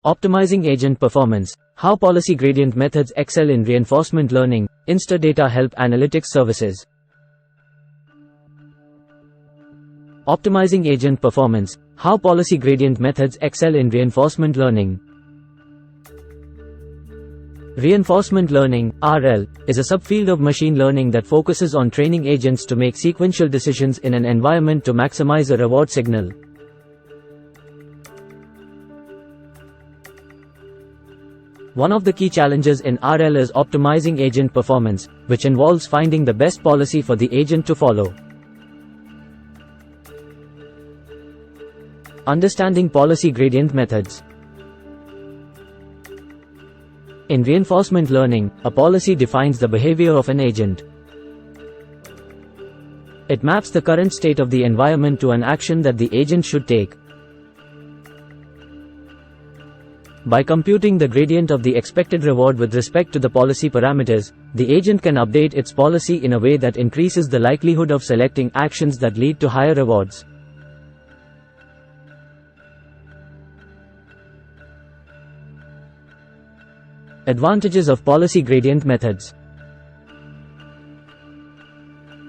Optimizing agent performance. How policy gradient methods excel in reinforcement learning, Insta data help analytics services. Optimizing agent performance. How policy gradient methods excel in reinforcement learning. Reinforcement learning, RL, is a subfield of machine learning that focuses on training agents to make sequential decisions in an environment to maximize a reward signal. One of the key challenges in RL is optimizing agent performance, which involves finding the best policy for the agent to follow. Understanding policy gradient methods. In reinforcement learning, a policy defines the behavior of an agent. It maps the current state of the environment to an action that the agent should take. By computing the gradient of the expected reward with respect to the policy parameters, the agent can update its policy in a way that increases the likelihood of selecting actions that lead to higher rewards. Advantages of policy gradient methods.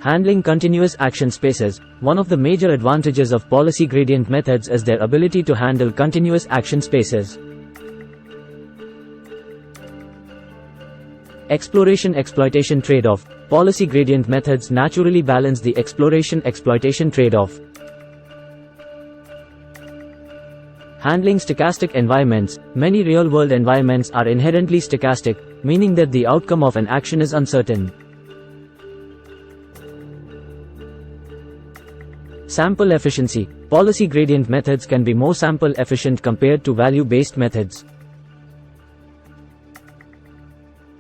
Handling continuous action spaces. One of the major advantages of policy gradient methods is their ability to handle continuous action spaces. Exploration-exploitation trade-off. Policy gradient methods naturally balance the exploration-exploitation trade-off. Handling stochastic environments. Many real-world environments are inherently stochastic, meaning that the outcome of an action is uncertain. Sample efficiency. Policy gradient methods can be more sample efficient compared to value-based methods.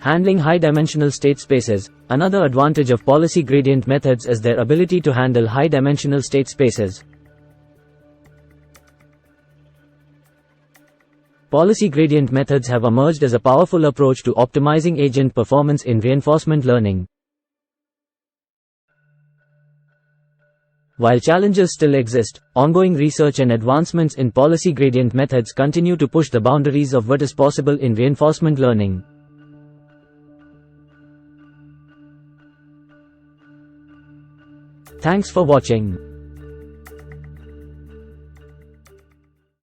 Handling high-dimensional state spaces. Another advantage of policy gradient methods is their ability to handle high-dimensional state spaces. Policy gradient methods have emerged as a powerful approach to optimizing agent performance in reinforcement learning. While challenges still exist, ongoing research and advancements in policy gradient methods continue to push the boundaries of what is possible in reinforcement learning. Thanks for watching.